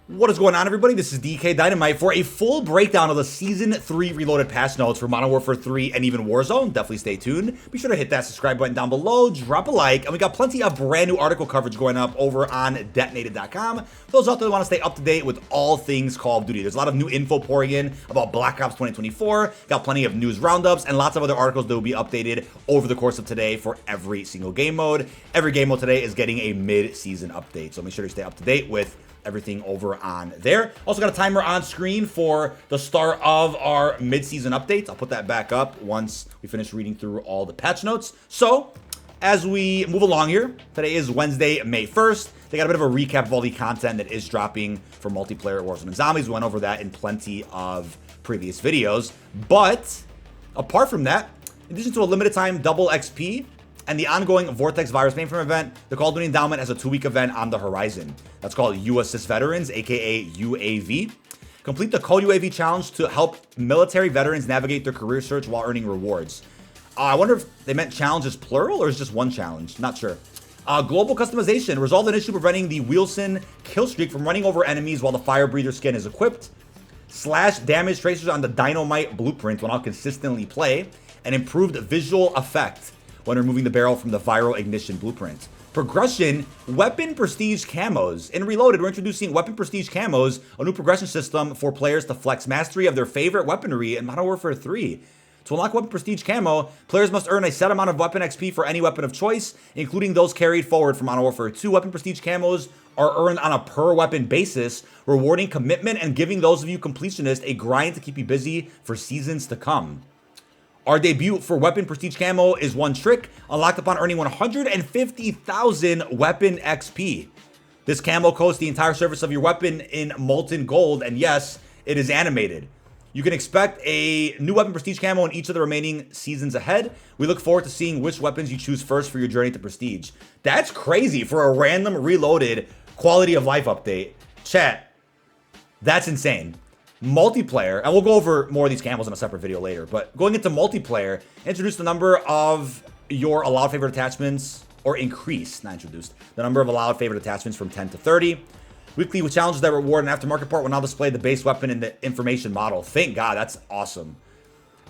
What is going on, everybody? This is dkdynamite for a full breakdown of the Season 3 Reloaded patch notes for Modern Warfare 3 and even Warzone. Definitely stay tuned. Be sure to hit that subscribe button down below, drop a like, and we got plenty of brand new article coverage going up over on dkdynamite.com. Those out there that want to stay up to date with all things Call of Duty. There's a lot of new info pouring in about Black Ops 2024. Got plenty of news roundups and lots of other articles that will be updated over the course of today for every single game mode. Every game mode today is getting a mid-season update, so make sure to stay up to date with everything over on there. Also got a timer on screen for the start of our mid-season updates. I'll put that back up once we finish reading through all the patch notes. So as we move along here, today is Wednesday, May 1st. They got a bit of a recap of all the content that is dropping for multiplayer Warzone and Zombies. We went over that in plenty of previous videos. But apart from that, in addition to a limited time double XP and the ongoing Vortex Virus Mainframe event, the Call of Duty Endowment has a 2-week event on the horizon. That's called U Assist Veterans, aka UAV. Complete the Call UAV challenge to help military veterans navigate their career search while earning rewards. I wonder if they meant challenge is plural or is just one challenge. Not sure. Global customization. Resolve an issue preventing the Wilson kill streak from running over enemies while the fire breather skin is equipped. Slash damage tracers on the dynamite blueprint will now consistently play. And improved visual effect when removing the barrel from the viral ignition blueprint. Progression, weapon prestige camos. In Reloaded, we're introducing weapon prestige camos, a new progression system for players to flex mastery of their favorite weaponry in Modern Warfare 3. To unlock weapon prestige camo, players must earn a set amount of weapon XP for any weapon of choice, including those carried forward from Modern Warfare 2. Weapon prestige camos are earned on a per weapon basis, rewarding commitment and giving those of you completionists a grind to keep you busy for seasons to come. Our debut for Weapon Prestige Camo is one trick, unlocked upon earning 150,000 Weapon XP. This camo coats the entire surface of your weapon in molten gold, and yes, it is animated. You can expect a new Weapon Prestige Camo in each of the remaining seasons ahead. We look forward to seeing which weapons you choose first for your journey to Prestige. That's crazy for a random Reloaded quality of life update. Chat, that's insane. Multiplayer, and we'll go over more of these camos in a separate video later, but going into multiplayer, introduce the number of your allowed favorite attachments, or increase, not introduced, the number of allowed favorite attachments from 10 to 30. Weekly with challenges that reward an aftermarket part will now display the base weapon in the information model. Thank God, that's awesome.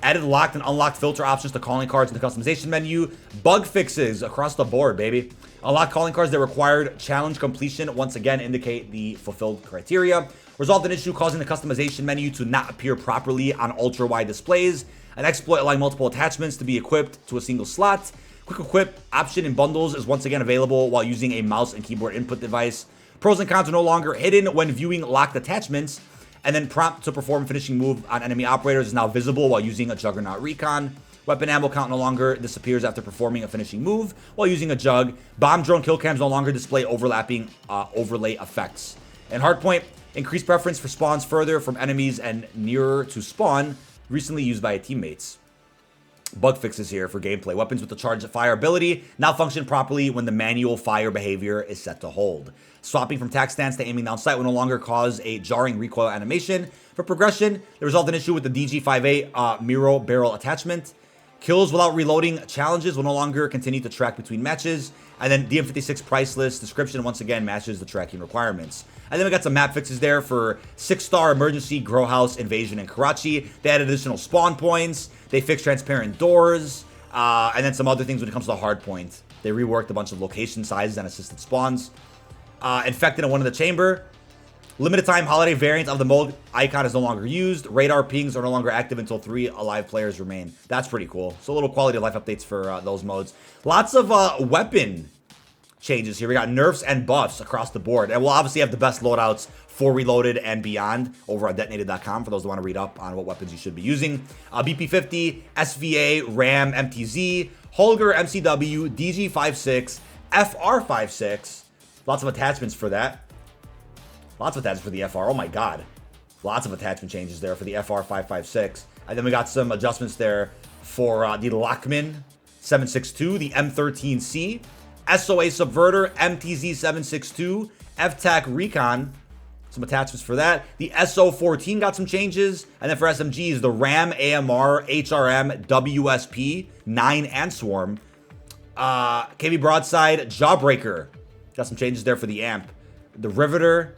Added locked and unlocked filter options to calling cards in the customization menu. Bug fixes across the board, baby. Unlock calling cards that required challenge completion once again indicate the fulfilled criteria. Resolved an issue causing the customization menu to not appear properly on ultra-wide displays. An exploit allowing multiple attachments to be equipped to a single slot. Quick equip option in bundles is once again available while using a mouse and keyboard input device. Pros and cons are no longer hidden when viewing locked attachments. And then prompt to perform finishing move on enemy operators is now visible while using a Juggernaut Recon. Weapon ammo count no longer disappears after performing a finishing move while using a Jug. Bomb drone kill cams no longer display overlapping overlay effects. And hardpoint, increased preference for spawns further from enemies and nearer to spawn, recently used by teammates. Bug fixes here for gameplay. Weapons with the charged fire ability now function properly when the manual fire behavior is set to hold. Swapping from tac stance to aiming down sight will no longer cause a jarring recoil animation. For progression, they resolved an issue with the DG58 Miro barrel attachment. Kills without reloading challenges will no longer continue to track between matches. And then DM56 price list description once again matches the tracking requirements. And then we got some map fixes there for 6-star emergency, grow house, invasion, and Karachi. They added additional spawn points. They fixed transparent doors. And then some other things when it comes to the hard point. They reworked a bunch of location sizes and assisted spawns. Infected in one in the chamber. Limited time holiday variant of the mode icon is no longer used. Radar pings are no longer active until 3 alive players remain. That's pretty cool. So a little quality of life updates for those modes. Lots of weapon changes here. We got nerfs and buffs across the board. And we'll obviously have the best loadouts for Reloaded and beyond over on dkdynamite.com for those who want to read up on what weapons you should be using. BP50, SVA, RAM, MTZ, Holger, MCW, DG56, FR56. Lots of attachments for that. Lots of attachments for the FR. Oh my God. Lots of attachment changes there for the FR556. And then we got some adjustments there for the Lockman 762, the M13C, SOA Subverter, MTZ762, FTAC Recon. Some attachments for that. The SO14 got some changes. And then for SMGs, the RAM, AMR, HRM, WSP, 9, and Swarm. KB Broadside, Jawbreaker. Got some changes there for the AMP. The Riveter,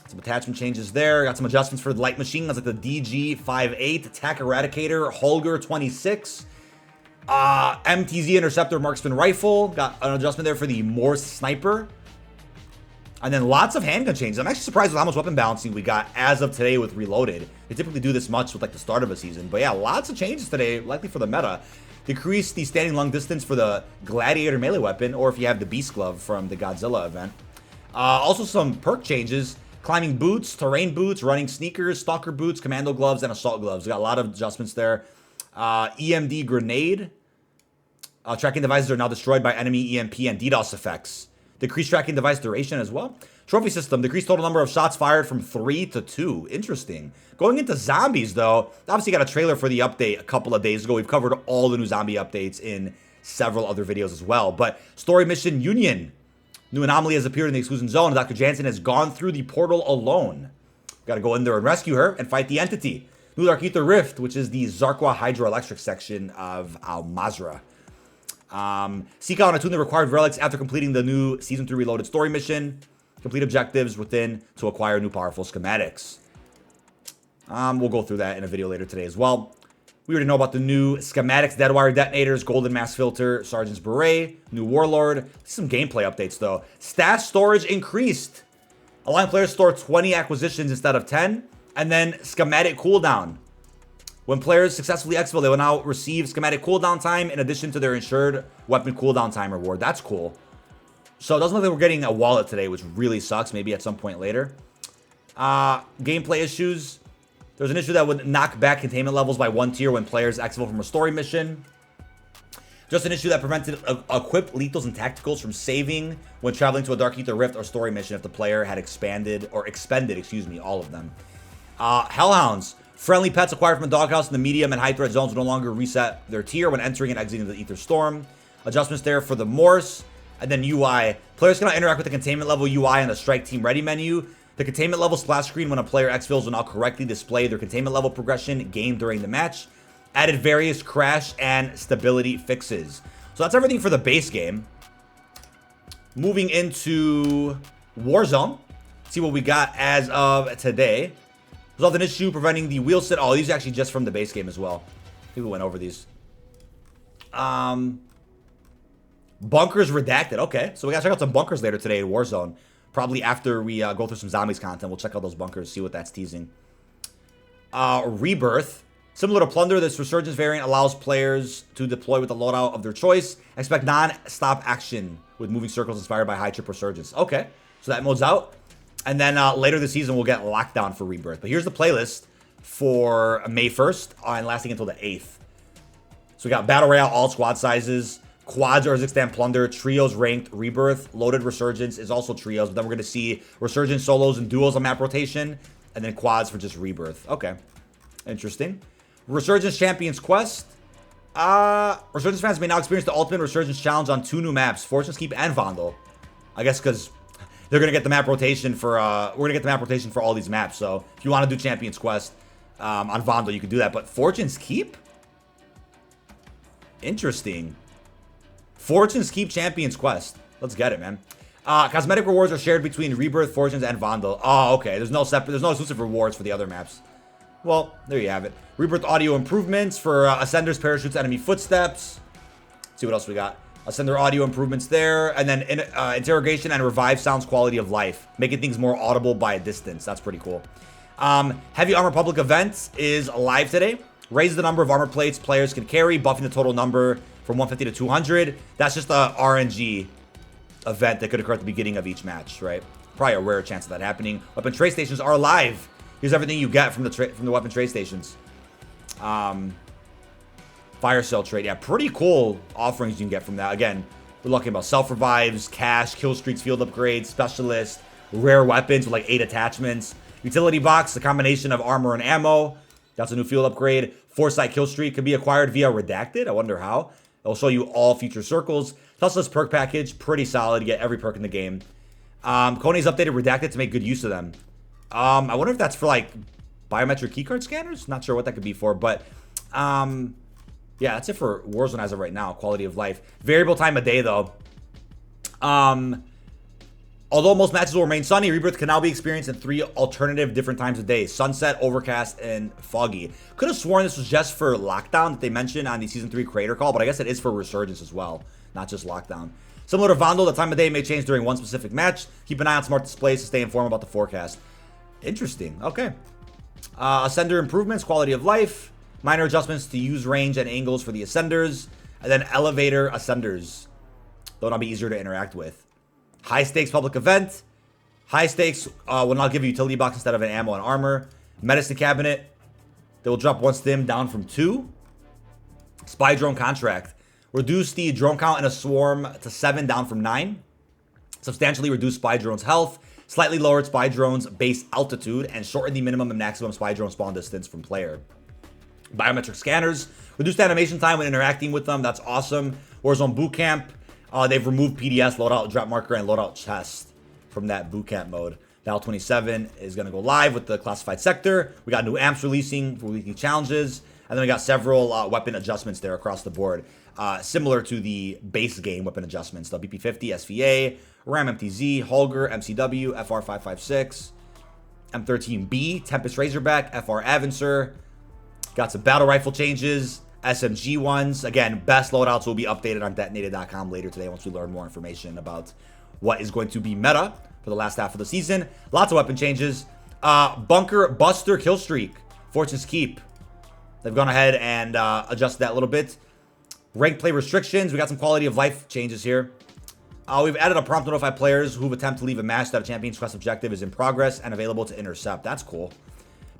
Some attachment changes there. Got some adjustments for the light machine guns like the DG58, Attack Eradicator, Holger 26, MTZ Interceptor Marksman Rifle. Got an adjustment there for the Morse Sniper. And then lots of handgun changes. I'm actually surprised with how much weapon balancing we got as of today with Reloaded. They typically do this much with like the start of a season. But yeah, lots of changes today, likely for the meta. Decrease the standing long distance for the Gladiator melee weapon, or if you have the Beast Glove from the Godzilla event. Also some perk changes. Climbing boots, terrain boots, running sneakers, stalker boots, commando gloves, and assault gloves. We got a lot of adjustments there. EMD grenade. Tracking devices are now destroyed by enemy EMP and DDoS effects. Decreased tracking device duration as well. Trophy system, decreased total number of shots fired from 3 to 2. Interesting. Going into zombies, though, obviously got a trailer for the update a couple of days ago. We've covered all the new zombie updates in several other videos as well. But story mission Union. New anomaly has appeared in the exclusion zone, and Dr. Jansen has gone through the portal alone. Got to go in there and rescue her and fight the entity. New Dark Ether Rift, which is the Zarqwa hydroelectric section of Al-Mazrah. Seek out and attune the required relics after completing the new Season 3 Reloaded story mission. Complete objectives within to acquire new powerful schematics. We'll go through that in a video later today as well. We already know about the new schematics, Deadwire detonators, golden mass filter, Sergeant's beret, new warlord. Some gameplay updates though. Stash storage increased. Allowing players to store 20 acquisitions instead of 10. And then schematic cooldown. When players successfully exfil, they will now receive schematic cooldown time in addition to their ensured weapon cooldown time reward. That's cool. So it doesn't look like we're getting a wallet today, which really sucks. Maybe at some point later. Gameplay issues. There's an issue that would knock back containment levels by 1 tier when players exfil from a story mission. Just an issue that prevented equipped lethals and tacticals from saving when traveling to a Dark Ether Rift or story mission if the player had expended, excuse me, all of them. Hellhounds. Friendly pets acquired from a doghouse in the medium and high threat zones will no longer reset their tier when entering and exiting the Ether Storm. Adjustments there for the Morse. And then UI. Players cannot interact with the containment level UI on the Strike Team Ready menu. The containment level splash screen when a player exfils will now correctly display their containment level progression gained during the match. Added various crash and stability fixes. So that's everything for the base game. Moving into Warzone. See what we got as of today. Resolved an issue preventing the wheel sit. Oh, these are actually just from the base game as well. I think we went over these. Bunkers redacted. Okay, so we gotta check out some bunkers later today in Warzone. Probably after we go through some zombies content, we'll check out those bunkers, see what that's teasing. Rebirth. Similar to Plunder, this Resurgence variant allows players to deploy with the loadout of their choice. Expect non-stop action with moving circles inspired by high trip Resurgence. Okay, so that mode's out. And then later this season, we'll get Lockdown for Rebirth. But here's the playlist for May 1st and lasting until the 8th. So we got Battle Royale, all squad sizes. Quads or Urzikstan Plunder, Trios Ranked, Rebirth, Loaded Resurgence is also Trios, but then we're going to see Resurgence Solos and Duos on map rotation, and then Quads for just Rebirth. Okay, interesting. Resurgence Champions Quest. Resurgence fans may now experience the Ultimate Resurgence Challenge on 2 new maps, Fortune's Keep and Vondel. I guess because they're going to get the map rotation for, we're going to get the map rotation for all these maps, so if you want to do Champions Quest on Vondel, you can do that, but Fortune's Keep? Interesting. Fortune's Keep Champions Quest. Let's get it, man. Cosmetic rewards are shared between Rebirth, Fortunes, and Vondel. Oh, okay. There's no exclusive rewards for the other maps. Well, there you have it. Rebirth audio improvements for Ascenders, Parachutes, Enemy Footsteps. Let's see what else we got. Ascender audio improvements there. And then interrogation and revive sounds quality of life. Making things more audible by a distance. That's pretty cool. Heavy Armor Public Event is live today. Raise the number of armor plates players can carry, buffing the total number from 150 to 200. That's just a RNG event that could occur at the beginning of each match, right? Probably a rare chance of that happening. Weapon trade stations are live. Here's everything you get from the weapon trade stations. Fire cell trade. Yeah, pretty cool offerings you can get from that. Again, we're looking about self-revives, cash, kill streaks, field upgrades, specialist, rare weapons with like 8 attachments. Utility box, a combination of armor and ammo. That's a new field upgrade. Foresight kill streak can be acquired via Redacted. I wonder how. It'll show you all future circles. Tesla's perk package, pretty solid. You get every perk in the game. Konami's updated Redacted to make good use of them. I wonder if that's for like biometric keycard scanners. Not sure what that could be for, but yeah, that's it for Warzone as of right now. Quality of life. Variable time of day though. Although most matches will remain sunny, Rebirth can now be experienced in 3 alternative different times of day: sunset, overcast, and foggy. Could have sworn this was just for Lockdown that they mentioned on the Season 3 creator call, but I guess it is for Resurgence as well, not just Lockdown. Similar to Vandal, the time of day may change during one specific match. Keep an eye on smart displays to stay informed about the forecast. Interesting. Okay. Ascender improvements, quality of life. Minor adjustments to use range and angles for the Ascenders. And then Elevator Ascenders. They'll now be easier to interact with. High stakes public event. High stakes will now give you utility box instead of an ammo and armor. Medicine cabinet. They will drop one stim down from 2. Spy drone contract. Reduce the drone count in a swarm to 7 down from 9. Substantially reduce spy drones' health. Slightly lowered spy drones' base altitude. And shorten the minimum and maximum spy drone spawn distance from player. Biometric scanners. Reduced animation time when interacting with them. That's awesome. Warzone Bootcamp. They've removed PDS, loadout drop marker, and loadout chest from that bootcamp mode. Now 27 is going to go live with the classified sector. We got new amps releasing for weekly challenges. And then we got several weapon adjustments there across the board. Similar to the base game weapon adjustments. The BP50, SVA, RAM MTZ, Holger, MCW, FR556, M13B, Tempest Razorback, FR Avencer. Got some battle rifle changes, SMG ones. Again, best loadouts will be updated on detonated.com later today once we learn more information about what is going to be meta for the last half of the season. Lots of weapon changes. Bunker Buster Killstreak, Fortune's Keep. They've gone ahead and adjusted that a little bit. Rank play restrictions. We got some quality of life changes here. We've added a prompt to notify players who've attempted to leave a match that a champion's quest objective is in progress and available to intercept. That's cool.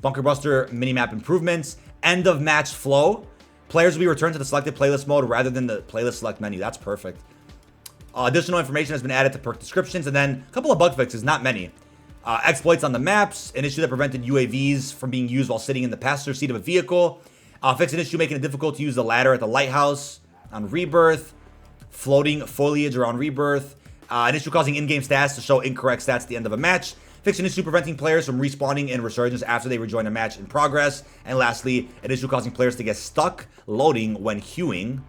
Bunker Buster minimap improvements. End of match flow. Players will be returned to the selected playlist mode rather than the playlist select menu. That's perfect. Additional information has been added to perk descriptions, and then a couple of bug fixes, not many. Exploits on the maps, an issue that prevented UAVs from being used while sitting in the passenger seat of a vehicle. Fix an issue making it difficult to use the ladder at the lighthouse on Rebirth. Floating foliage around Rebirth. An issue causing in-game stats to show incorrect stats at the end of a match. Fix an issue preventing players from respawning in Resurgence after they rejoin a match in progress. And lastly, an issue causing players to get stuck loading when queuing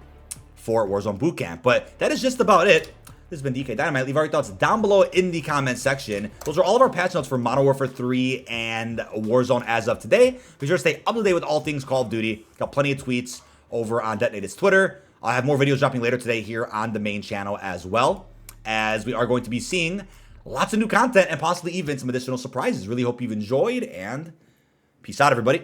for Warzone Bootcamp. But that is just about it. This has been dkdynamite. Leave all your thoughts down below in the comment section. Those are all of our patch notes for Modern Warfare 3 and Warzone as of today. Be sure to stay up to date with all things Call of Duty. Got plenty of tweets over on Detonated's Twitter. I'll have more videos dropping later today here on the main channel as well, as we are going to be seeing lots of new content and possibly even some additional surprises. Really hope you've enjoyed, and peace out, everybody.